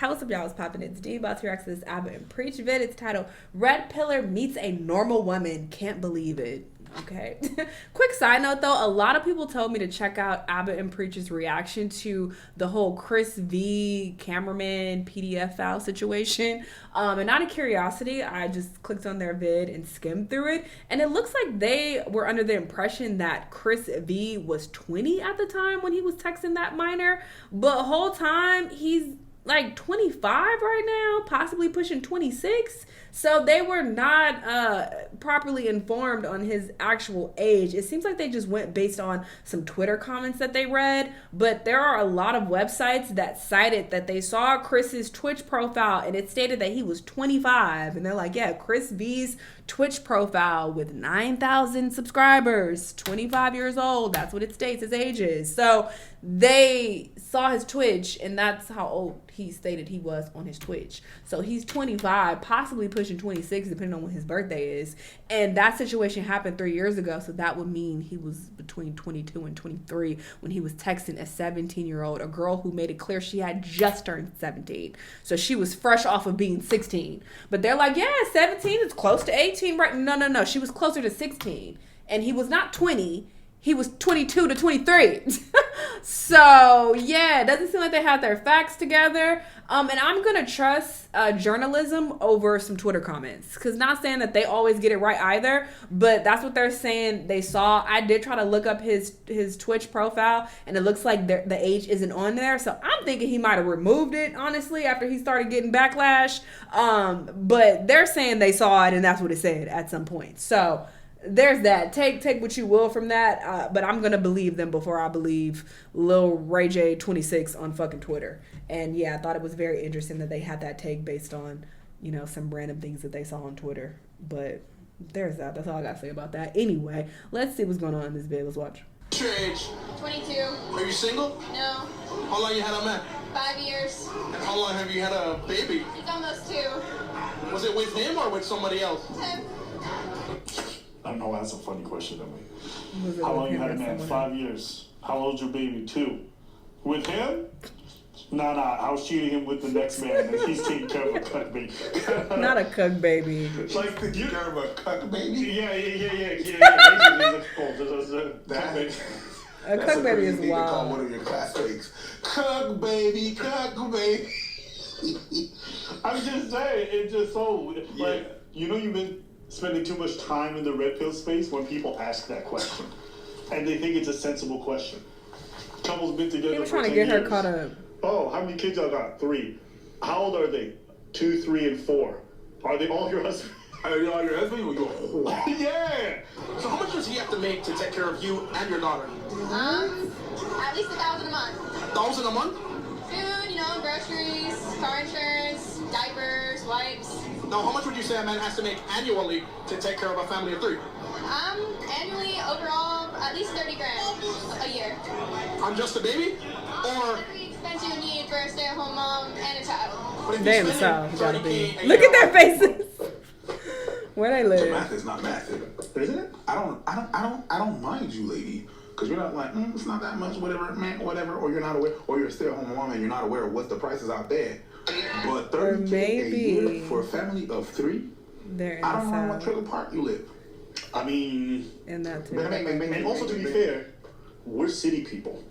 Hey, what's up, y'all? What's poppin'? It's D. About to react to this Abbott and Preach vid. It's titled Redpiller Meets a Normal Woman. Can't believe it. Okay. Quick side note though, a lot of people told me to check out Abbott and Preach's reaction to the whole Chris V cameraman PDF file situation. And out of curiosity, I just clicked on their vid and skimmed through it. And it looks like they were under the impression that Chris V was 20 at the time when he was texting that minor. But the whole time he's like 25 right now, possibly pushing 26. So they were not properly informed on his actual age. It seems like they just went based on some Twitter comments that they read, but there are a lot of websites that cited that they saw Chris's Twitch profile and it stated that he was 25. And they're like, yeah, Chris V's Twitch profile with 9,000 subscribers, 25 years old. That's what it states his age is. So they saw his Twitch and that's how old he stated he was on his Twitch. So he's 25, possibly pushing 26, depending on when his birthday is. And that situation happened 3 years ago. So that would mean he was between 22 and 23 when he was texting a 17-year-old, a girl who made it clear she had just turned 17. So she was fresh off of being 16. But they're like, yeah, 17 is close to 18, right? No. She was closer to 16. And he was not 20. He was 22 to 23. So, yeah, it doesn't seem like they have their facts together. And I'm going to trust journalism over some Twitter comments. Because not saying that they always get it right either. But that's what they're saying they saw. I did try to look up his Twitch profile. And it looks like the age isn't on there. So I'm thinking he might have removed it, honestly, after he started getting backlash. But they're saying they saw it and that's what it said at some point. So there's that. Take what you will from that. But I'm gonna believe them before I believe Lil Ray J 26 on fucking Twitter. And yeah, I thought it was very interesting that they had that take based on, you know, some random things that they saw on Twitter. But there's that. That's all I gotta say about that. Anyway, let's see what's going on in this video. Let's watch. What's your age? 22. Are you single? No. How long you had a man? 5 years. And how long have you had a baby? It's almost 2. Was it with him or with somebody else? Him. I know that's a funny question to me. How How long you had a man? 5 years. How old's your baby? 2. With him? Nah, I was cheating him with the next man, and he's taking care of a cuck baby. Not a cuck baby. Like the You care of a cuck baby? Yeah. Basically, it's a cuck baby. A cuck baby is You need to call wild. one of your classmates. Cuck baby, cuck baby. I'm just saying, it's just so like you've been spending too much time in the red pill space when people ask that question, and they think it's a sensible question. Couples been together. He was for trying to 10 get her years. caught up. Oh, how many kids y'all got? 3. How old are they? 2, 3, and 4. Are they all your husbands? Are you all your husband or you? Yeah. So how much does he have to make to take care of you and your daughter? At least $1,000 a month. $1,000 a month? Food, groceries, car insurance, diapers, wipes. Now, how much would you say a man has to make annually to take care of a family of 3? Annually, overall, at least 30 grand a year. On just a baby? Or Every expense you need for a stay-at-home mom and a child. but if They you're in the spending South, gotta 30K be. a Look year at their faces. Where they live. Math is not math, Isn't it? I don't mind you, lady, because you're not like, it's not that much, whatever, man, whatever, or you're not aware, or you're a stay-at-home mom and you're not aware of what the prices out there. But 30K a year maybe for a family of 3, They're in I the don't know what South. trailer park you live. I mean, And that too. and also to be fair, we're city people.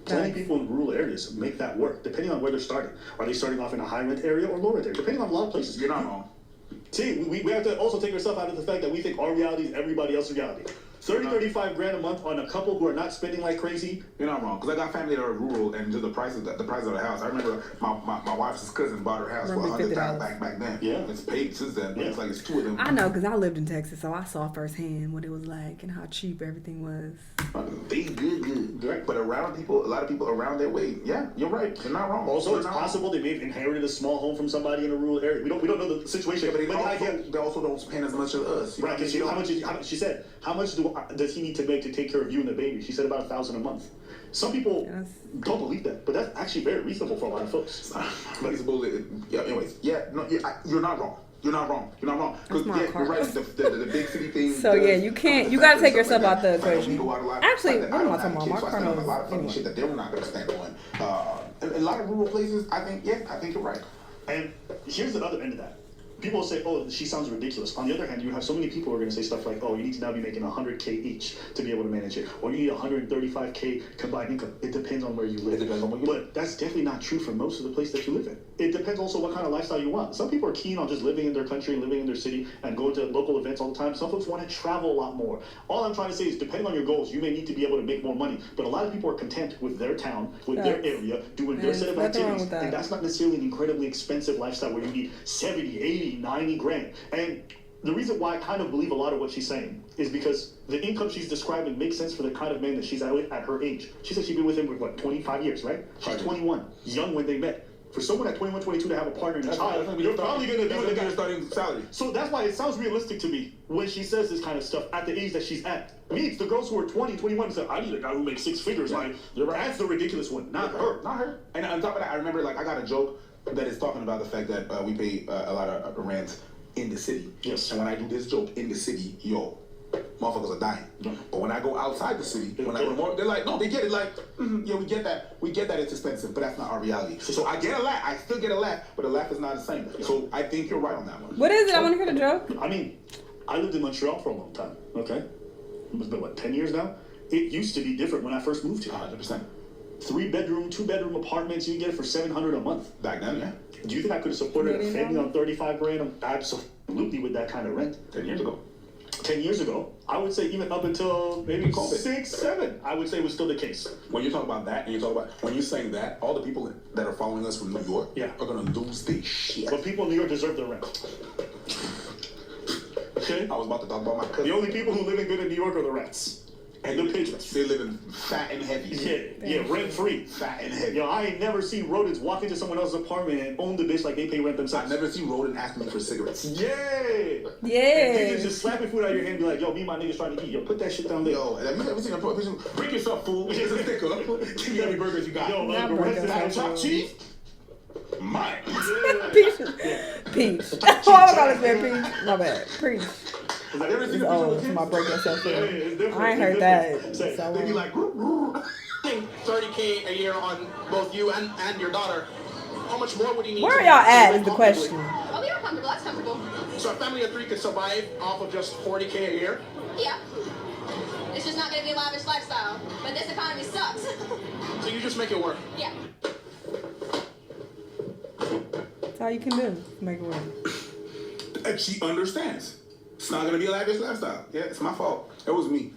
Plenty of Nice. people in rural areas make that work, depending on where they're starting. Are they starting off in a high rent area or low rent area? Depending on a lot of places. You're not wrong. See, we have to also take ourselves out of the fact that we think our reality is everybody else's reality. 35 grand a month on a couple who are not spending like crazy. You're not wrong, because I got family that are rural, and just the price of the house. I remember my wife's cousin bought her house for Roughly $100,000 $50. back then. Yeah. It's paid since then, but it's like it's 2 of them. I know, because I lived in Texas, so I saw firsthand what it was like and how cheap everything was. They good. Right. But a lot of people around their way. Yeah, you're right. You're not wrong. Also, You're it's not wrong. possible they may have inherited a small home from somebody in a rural area. We don't know the situation. Yeah, but the idea, they also don't spend as much as us. You know right? what I Because mean? she said, how much does he need to make to take care of you and the baby? She said about $1,000 a month. Some people Yes. don't believe that, but that's actually very reasonable for a lot of folks. Reasonable. Yeah. Anyways, you're not wrong. You're not wrong. That's my You're right. The big city thing. So yeah, you can't. You gotta take yourself out the equation. Actually, what am I talking about? My car A lot of funny knows. shit that they're not gonna stand on. in a lot of rural places, I think you're right. And here's the other end of that. People say, oh, she sounds ridiculous. On the other hand, you have so many people who are going to say stuff like, oh, you need to now be making $100K each to be able to manage it. Or you need $135K combined income. It depends on where you live. It depends on where you live. But that's definitely not true for most of the place that you live in. It depends also what kind of lifestyle you want. Some people are keen on just living in their country, living in their city, and going to local events all the time. Some folks want to travel a lot more. All I'm trying to say is, depending on your goals, you may need to be able to make more money. But a lot of people are content with their town, with their area, doing their set of activities. And that's not necessarily an incredibly expensive lifestyle where you need 70, 80, 90 grand. And the reason why I kind of believe a lot of what she's saying is because the income she's describing makes sense for the kind of man that she's at her age. She said she'd been with him for, 25 years, right? She's 21, young when they met. For someone at 21, 22 to have a partner and a child, you're probably going to be with a guy starting salary. So that's why it sounds realistic to me when she says this kind of stuff at the age that she's at. Me, it's the girls who are 20, 21 and say, I need a guy who makes 6 figures. Yeah. Like, that's the ridiculous one, not her. Not her. And on top of that, I remember, I got a joke that is talking about the fact that we pay a lot of rent in the city. Yes. And when I do this joke in the city, motherfuckers are dying. Yeah. But when I go outside the city, they're like, no, they get it. Like, yeah, we get that. We get that it's expensive, but that's not our reality. So I get a laugh. I still get a laugh, but the laugh is not the same. So I think you're right on that one. What is it? I want to hear the joke. I mean, I lived in Montreal for a long time, okay? It's been, 10 years now? It used to be different when I first moved here. 100%. 3-bedroom, 2-bedroom apartments, you can get it for $700 a month. Back then, yeah. Do you think I could have supported a family on 35 grand? Absolutely, with that kind of rent. 10 years ago. 10 years ago, I would say even up until maybe COVID. 6, 7, I would say was still the case. When you talk about that, and when you're saying that, all the people that are following us from New York are gonna lose their shit. But people in New York deserve their rent. Okay? I was about to talk about my cousin. The only people who live in good in New York are the rats. And the pigeons. They live in fat and heavy. Yeah, rent free. Fat and heavy. Yo, I ain't never seen rodents walk into someone else's apartment and own the bitch like they pay rent themselves. I've never seen rodent ask me for cigarettes. Yeah. Yeah. And just slapping food out of your hand and be like, yo, me and my niggas trying to eat. Yo, put that shit down there. Yo, have you ever seen a pigeon? Break yourself, fool. Here's a sticker. Give me every burger you got. Yo, Not the rest of that burger, chopped cheese? Mine. Peach. Oh, I call this man Peach. My bad. Preach. I've never seen a Oh, pigeon with my kids. break yourself Yeah, in. it's different. I ain't It's heard that. different. So, They be like, Spending $30K a year on both you and your daughter. How much more would you need? where are to y'all live at is the comfortably? question. Oh, we are comfortable. That's comfortable. So a family of 3 could survive off of just $40K a year? Yeah. It's just not going to be a lavish lifestyle. But this economy sucks. So you just make it work. Yeah. That's all you can do. Make it work. And she understands. It's not gonna be a lavish lifestyle. Yeah, it's my fault. It was me.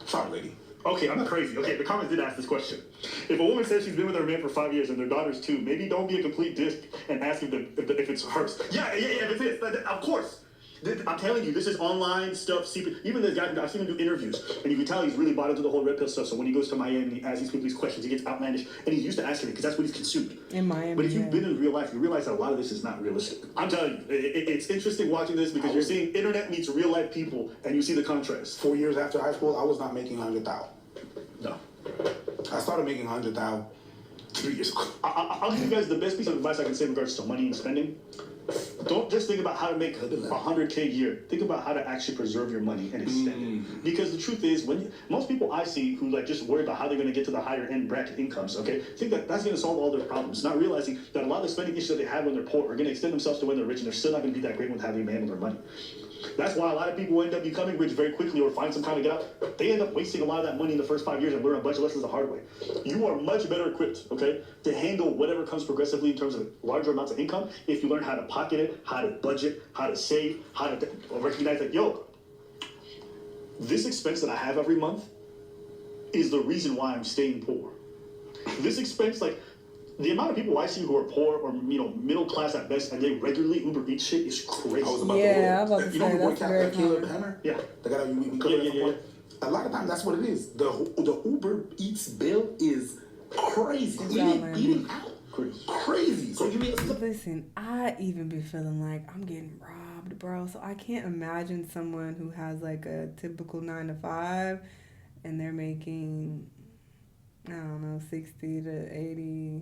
Sorry, lady. Okay, I'm not crazy. Okay, the comments did ask this question. If a woman says she's been with her man for 5 years and their daughter's 2, maybe don't be a complete dick and ask if it's hers. Yeah, if it is. Of course. I'm telling you, this is online stuff, secret. Even this guy, I've seen him do interviews, and you can tell he's really bought into the whole red pill stuff. So when he goes to Miami, he asks these people these questions, he gets outlandish, and he's used to asking it because that's what he's consumed. In Miami, But if you've been in real life, you realize that a lot of this is not realistic. I'm telling you, it's interesting watching this because you're seeing internet meets real life people, and you see the contrast. 4 years after high school, I was not making 100,000. No. I started making 100,000 3 years ago. I'll give you guys the best piece of advice I can say in regards to money and spending. Don't just think about how to make $100K a year. Think about how to actually preserve your money and extend it. Because the truth is, most people I see who just worry about how they're going to get to the higher end bracket incomes, okay, think that that's going to solve all their problems. Not realizing that a lot of the spending issues that they have when they're poor are going to extend themselves to when they're rich, and they're still not going to be that great with having to handle their money. That's why a lot of people end up becoming rich very quickly or find some kind of get out. They end up wasting a lot of that money in the first 5 years and learn a bunch of lessons the hard way. You are much better equipped, okay, to handle whatever comes progressively in terms of larger amounts of income if you learn how to pocket it, how to budget, how to save, how to recognize that, yo, this expense that I have every month is the reason why I'm staying poor. This expense, the amount of people I see who are poor or middle class at best, and they regularly Uber Eats shit is crazy. I was about Yeah, I was about to you know say, the boy that's very Caleb common. Hammer? Yeah. The guy that we covered Yeah. before? A lot of times that's what it is. The Uber Eats bill is crazy. Eating out. Crazy. So you mean Listen, I even be feeling like I'm getting robbed, bro. So I can't imagine someone who has a typical 9 to 5 and they're making, I don't know, 60 to 80.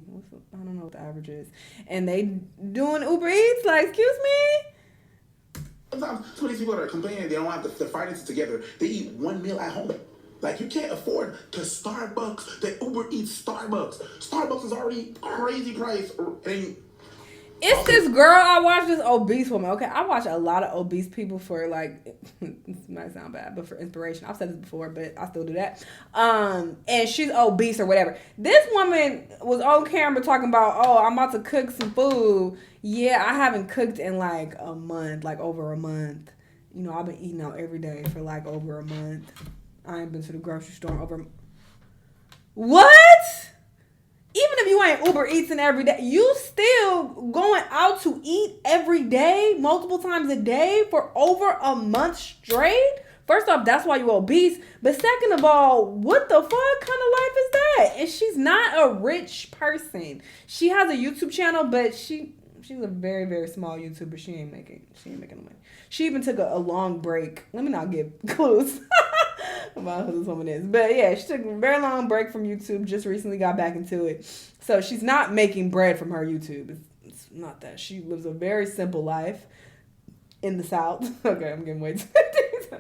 I don't know what the average is. And they doing Uber Eats? Excuse me? sometimes some of these people that are complaining they don't have their finances together, they eat one meal at home. Like, you can't afford to Starbucks, the Uber Eats Starbucks. Starbucks is already crazy price. And it's this girl I watch, this obese woman. Okay, I watch a lot of obese people for like, this might sound bad, but for inspiration. I've said this before, but I still do that. And she's obese or whatever. This woman was on camera talking about, oh, I'm about to cook some food. Yeah, I haven't cooked in like a month, like over a month. You know, I've been eating out every day for like over a month. I ain't been to the grocery store over. What? Even if you ain't Uber Eating every day, you still going out to eat every day, multiple times a day for over a month straight? First off, that's why you obese. But second of all, what the fuck kind of life is that? And she's not a rich person. She has a YouTube channel, but she's a very, very small YouTuber. She ain't making no money. She even took a long break. Let me not give clues about who this woman is. But yeah, she took a very long break from YouTube, just recently got back into it. So she's not making bread from her YouTube. It's not that. She lives a very simple life in the South. Okay, I'm getting way too deep.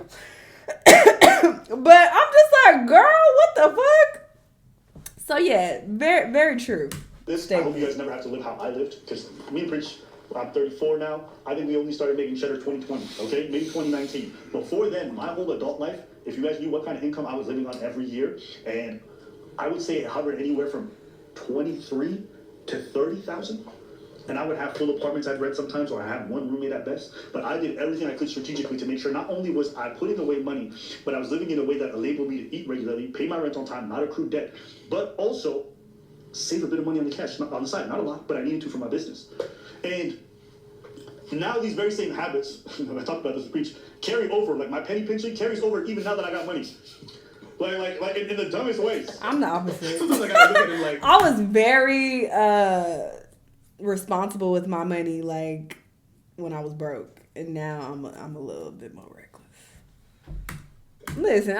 But I'm just like, girl, what the fuck? So yeah, very, very true. I hope you guys never have to live how I lived, because me and Preach, I'm 34 now. I think we only started making cheddar 2020, okay? Maybe 2019. Before then, my whole adult life, if you guys knew what kind of income I was living on every year, and I would say it hovered anywhere from 23 to 30,000. And I would have full apartments I'd rent sometimes, or I had one roommate at best. But I did everything I could strategically to make sure not only was I putting away money, but I was living in a way that enabled me to eat regularly, pay my rent on time, not accrue debt, but also save a bit of money on the cash, on the side. Not a lot, but I needed to for my business. And now these very same habits, I talked about this with Preach, carry over. Like my penny pinching carries over even now that I got money. Like in the dumbest ways. I'm the opposite. Sometimes I gotta look at it like, I was very responsible with my money, like when I was broke, and now I'm a little bit more reckless. Listen,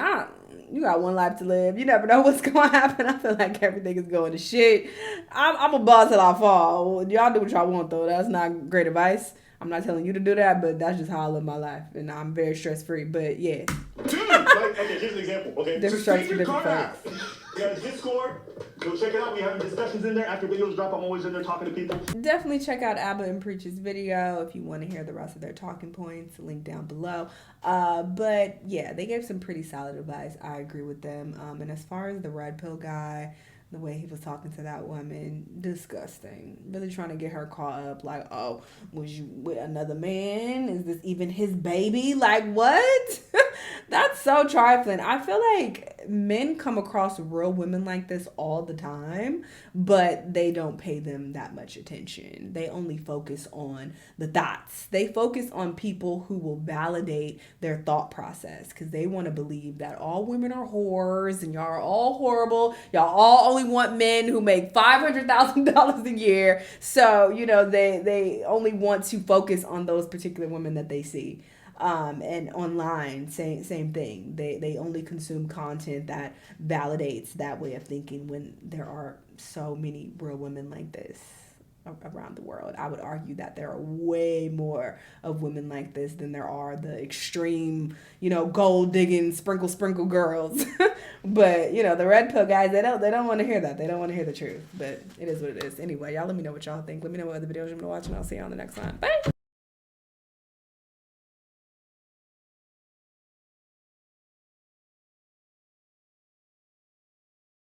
you got one life to live. You never know what's gonna happen. I feel like everything is going to shit. I'm a boss till I fall. Y'all do what y'all want though. That's not great advice. I'm not telling you to do that, but that's just how I live my life, and I'm very stress free. But yeah. Dude, like, okay, here's an example. Okay, Different strokes for different folks. We got a Discord. Go check it out. We have discussions in there. After videos drop, I'm always in there talking to people. Definitely check out Abba and Preach's video if you want to hear the rest of their talking points. Link down below. But yeah, they gave some pretty solid advice. I agree with them. And as far as the red pill guy, the way he was talking to that woman, disgusting. Really trying to get her caught up. Like, oh, was you with another man? Is this even his baby? Like, what? That's so trifling. I feel like men come across real women like this all the time, but they don't pay them that much attention. They only focus on the thoughts. They focus on people who will validate their thought process, because they want to believe that all women are whores and y'all are all horrible. Y'all all only want men who make $500,000 a year. So, you know, they only want to focus on those particular women that they see. And online, same thing. They only consume content that validates that way of thinking, when there are so many real women like this around the world. I would argue that there are way more of women like this than there are the extreme, you know, gold digging sprinkle girls. But, you know, the red pill guys, they don't want to hear that. They don't want to hear the truth. But it is what it is. Anyway, y'all let me know what y'all think. Let me know what other videos you want to watch, and I'll see you on the next one. Bye.